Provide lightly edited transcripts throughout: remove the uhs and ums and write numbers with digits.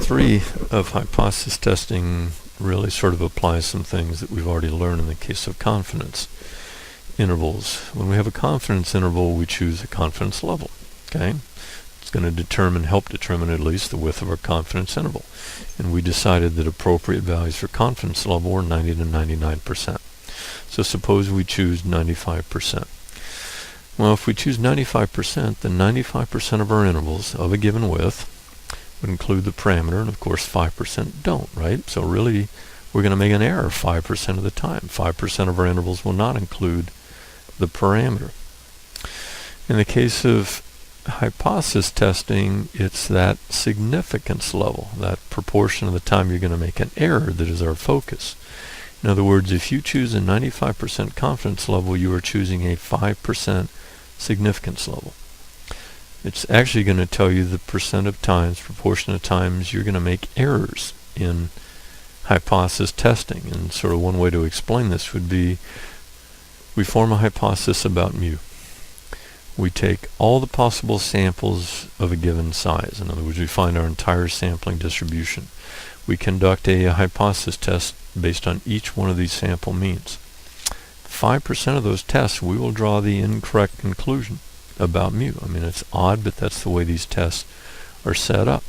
3 of hypothesis testing really sort of applies some things that we've already learned in the case of confidence intervals. When we have a confidence interval, we choose a confidence level. Okay? It's going to help determine at least the width of our confidence interval. And we decided that appropriate values for confidence level were 90 to 99%. So suppose we choose 95%. Well, if we choose 95%, then 95% of our intervals of a given width would include the parameter, and of course 5% don't, right? So really, we're going to make an error 5% of the time. 5% of our intervals will not include the parameter. In the case of hypothesis testing, it's that significance level, that proportion of the time you're going to make an error, that is our focus. In other words, if you choose a 95% confidence level, you are choosing a 5% significance level. It's actually going to tell you the percent of times, proportion of times you're going to make errors in hypothesis testing. And sort of one way to explain this would be, we form a hypothesis about mu. We take all the possible samples of a given size. In other words, we find our entire sampling distribution. We conduct a hypothesis test based on each one of these sample means. 5% of those tests, we will draw the incorrect conclusion about mu. I mean, it's odd, but that's the way these tests are set up.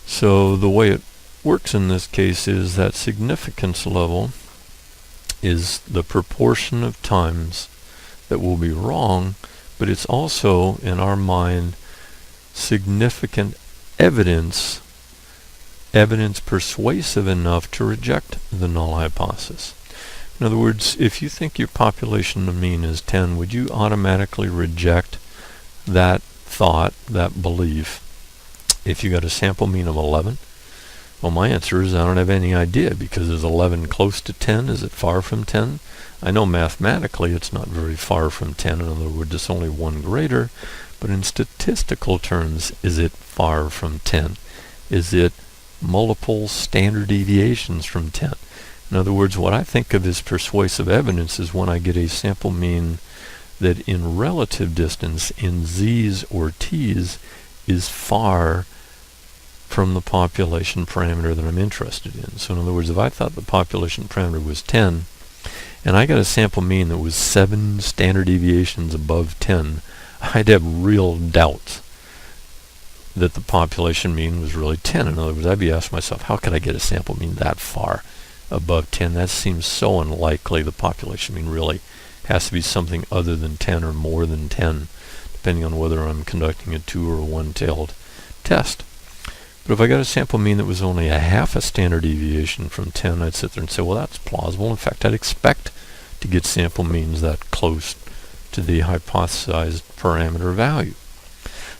So the way it works in this case is that significance level is the proportion of times that will be wrong, but it's also, in our mind, significant evidence persuasive enough to reject the null hypothesis. In other words, if you think your population mean is 10, would you automatically reject that thought, that belief, if you got a sample mean of 11? Well, my answer is I don't have any idea, because is 11 close to 10? Is it far from 10? I know mathematically it's not very far from 10. In other words, it's only one greater. But in statistical terms, is it far from 10? Is it multiple standard deviations from 10? In other words, what I think of as persuasive evidence is when I get a sample mean that in relative distance, in z's or t's, is far from the population parameter that I'm interested in. So in other words, if I thought the population parameter was 10, and I got a sample mean that was 7 standard deviations above 10, I'd have real doubts that the population mean was really 10. In other words, I'd be asking myself, how could I get a sample mean that far above 10? That seems so unlikely. The population mean really has to be something other than 10 or more than 10, depending on whether I'm conducting a two or a one-tailed test. But if I got a sample mean that was only a half a standard deviation from 10, I'd sit there and say, well, that's plausible. In fact, I'd expect to get sample means that close to the hypothesized parameter value.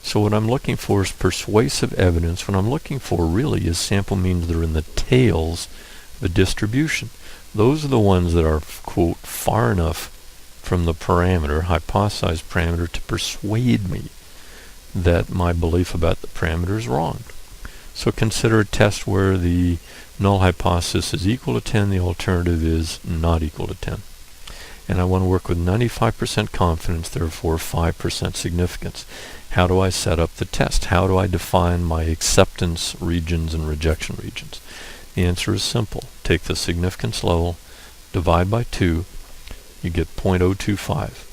So what I'm looking for is persuasive evidence. What I'm looking for really is sample means that are in the tails of a distribution. Those are the ones that are, quote, far enough from the parameter, hypothesized parameter, to persuade me that my belief about the parameter is wrong. So consider a test where the null hypothesis is equal to 10, the alternative is not equal to 10. And I want to work with 95% confidence, therefore 5% significance. How do I set up the test? How do I define my acceptance regions and rejection regions? The answer is simple. Take the significance level, divide by 2, you get 0.025.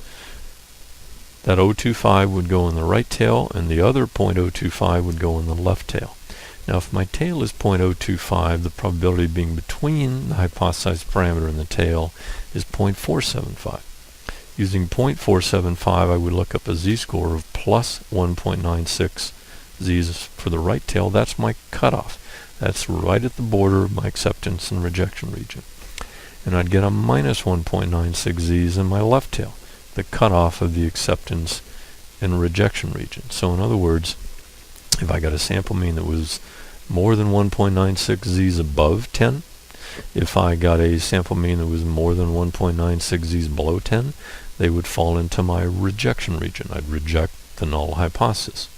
That 0.025 would go in the right tail, and the other 0.025 would go in the left tail. Now, if my tail is 0.025, the probability of being between the hypothesized parameter and the tail is 0.475. Using 0.475, I would look up a z-score of plus 1.96 z's for the right tail. That's my cutoff. That's right at the border of my acceptance and rejection region. And I'd get a minus 1.96 z's in my left tail, the cutoff of the acceptance and rejection region. So in other words, if I got a sample mean that was more than 1.96 z's above 10, if I got a sample mean that was more than 1.96 z's below 10, they would fall into my rejection region. I'd reject the null hypothesis.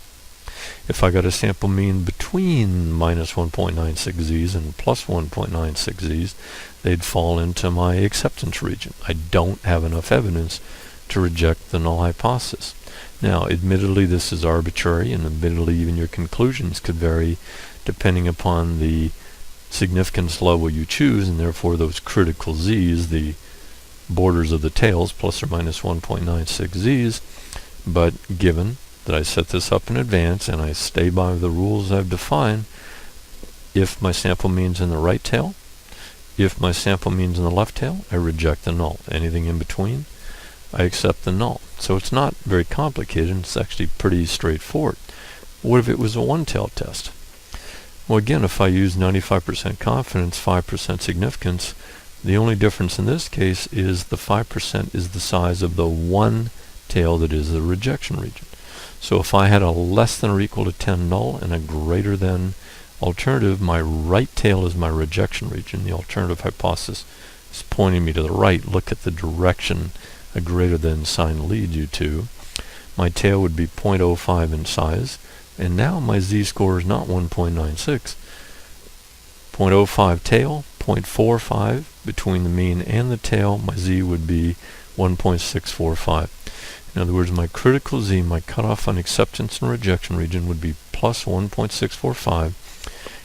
If I got a sample mean between minus 1.96 z's and plus 1.96 z's, they'd fall into my acceptance region. I don't have enough evidence to reject the null hypothesis. Now, admittedly, this is arbitrary, and admittedly, even your conclusions could vary depending upon the significance level you choose, and therefore those critical z's, the borders of the tails, plus or minus 1.96 z's. But given that I set this up in advance and I stay by the rules I've defined, if my sample mean's in the right tail, if my sample mean's in the left tail, I reject the null. Anything in between, I accept the null. So it's not very complicated, it's actually pretty straightforward. What if it was a one-tailed test? Well, again, if I use 95% confidence, 5% significance, the only difference in this case is the 5% is the size of the one tail that is the rejection region. So if I had a less than or equal to 10 null and a greater than alternative, my right tail is my rejection region. The alternative hypothesis is pointing me to the right. Look at the direction a greater than sign leads you to. My tail would be 0.05 in size, and now my z-score is not 1.96. 0.05 tail, 0.45 between the mean and the tail, my z would be 1.645. In other words, my critical z, my cutoff on acceptance and rejection region, would be plus 1.645.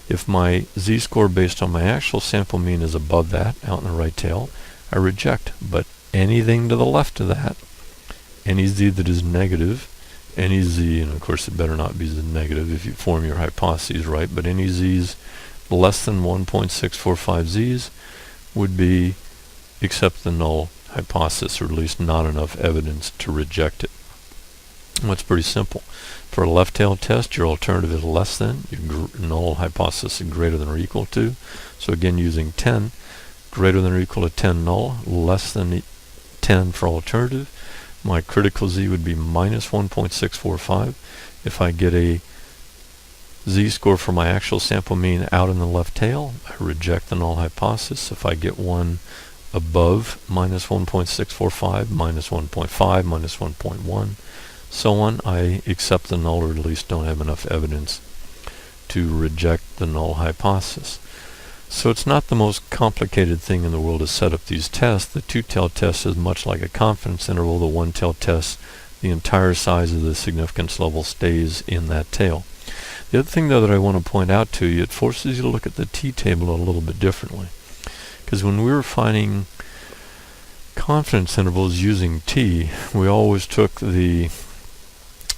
If my z-score based on my actual sample mean is above that, out in the right tail, I reject. But anything to the left of that, any z that is negative, any z, and of course it better not be negative if you form your hypotheses right, but any z's less than 1.645 z's would be accept the null hypothesis, or at least not enough evidence to reject it. Well, it's pretty simple. For a left-tailed test, your alternative is less than, your null hypothesis is greater than or equal to. So again, using 10, greater than or equal to 10 null, less than 10 for alternative. My critical z would be minus 1.645. If I get a z-score for my actual sample mean out in the left tail, I reject the null hypothesis. If I get one above minus 1.645, minus 1.5, minus 1.1, so on, I accept the null, or at least don't have enough evidence to reject the null hypothesis. So it's not the most complicated thing in the world to set up these tests. The two-tailed test is much like a confidence interval. The one-tailed test, the entire size of the significance level stays in that tail. The other thing, though, that I want to point out to you, it forces you to look at the t-table a little bit differently. Because when we were finding confidence intervals using t, we always took the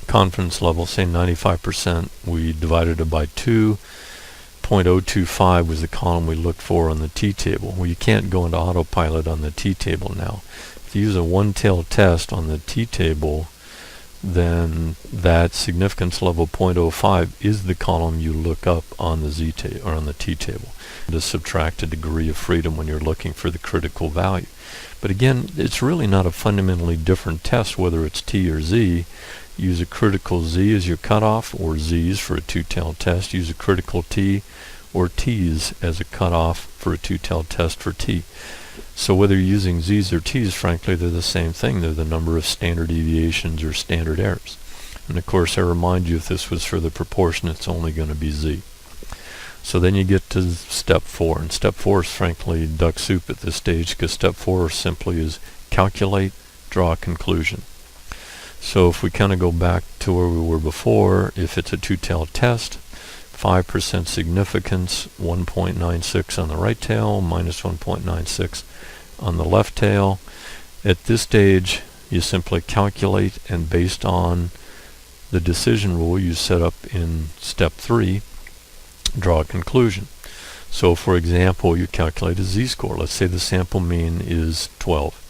confidence level, say 95%, we divided it by 2. 0.025 was the column we looked for on the t-table. Well, you can't go into autopilot on the t-table now. If you use a one-tailed test on the t-table, then that significance level 0.05 is the column you look up on the z-table or on the t-table to subtract a degree of freedom when you're looking for the critical value. But again, it's really not a fundamentally different test whether it's t or z. Use a critical z as your cutoff, or z's for a two-tailed test. Use a critical t or t's as a cutoff for a two-tailed test for t. So whether you're using z's or t's, frankly, they're the same thing. They're the number of standard deviations or standard errors. And of course, I remind you, if this was for the proportion, it's only going to be z. So then you get to step 4. And step 4 is frankly duck soup at this stage, because step 4 simply is calculate, draw a conclusion. So if we kind of go back to where we were before, if it's a two-tailed test, 5% significance, 1.96 on the right tail, minus 1.96 on the left tail. At this stage, you simply calculate, and based on the decision rule you set up in step 3, draw a conclusion. So for example, you calculate a z-score. Let's say the sample mean is 12.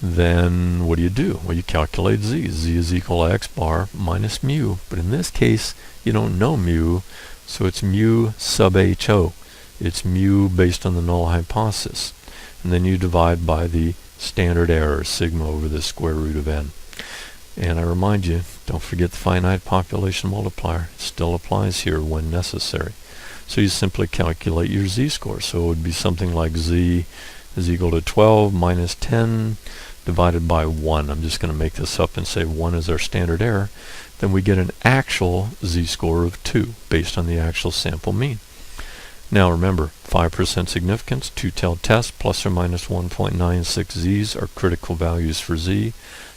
Then what do? Well, you calculate z. Z is equal to x bar minus mu. But in this case, you don't know mu, so it's mu sub ho. It's mu based on the null hypothesis. And then you divide by the standard error, sigma over the square root of n. And I remind you, don't forget the finite population multiplier. It still applies here when necessary. So you simply calculate your z-score. So it would be something like z is equal to 12 minus 10 divided by 1. I'm just going to make this up and say 1 is our standard error. Then we get an actual z-score of 2 based on the actual sample mean. Now remember, 5% significance, two-tailed test, plus or minus 1.96 z's are critical values for z.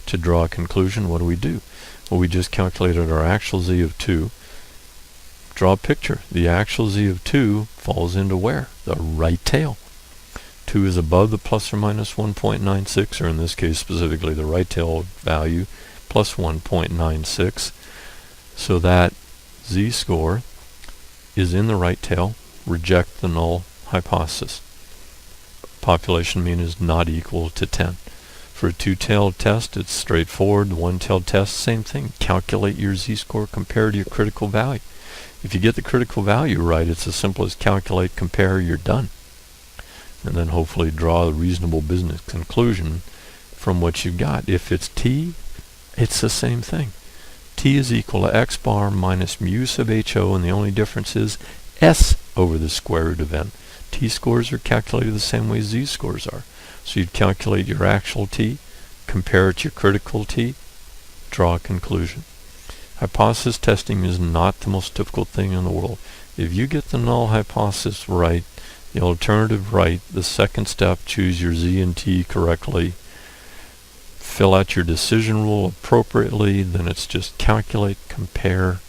To draw a conclusion, what do? Well, we just calculated our actual z of 2. Draw a picture. The actual z of 2 falls into where? The right tail. 2 is above the plus or minus 1.96, or in this case specifically the right tail value, plus 1.96. So that z-score is in the right tail. Reject the null hypothesis. Population mean is not equal to 10. For a two-tailed test, it's straightforward. The one-tailed test, same thing. Calculate your z-score, compare to your critical value. If you get the critical value right, it's as simple as calculate, compare, you're done. And then hopefully draw a reasonable business conclusion from what you've got. If it's t, it's the same thing. T is equal to x bar minus mu sub ho, and the only difference is s over the square root of n. T-scores are calculated the same way z-scores are. So you'd calculate your actual t, compare it to your critical t, draw a conclusion. Hypothesis testing is not the most difficult thing in the world. If you get the null hypothesis right, the alternative right, the second step, choose your z and t correctly, fill out your decision rule appropriately, then it's just calculate, compare,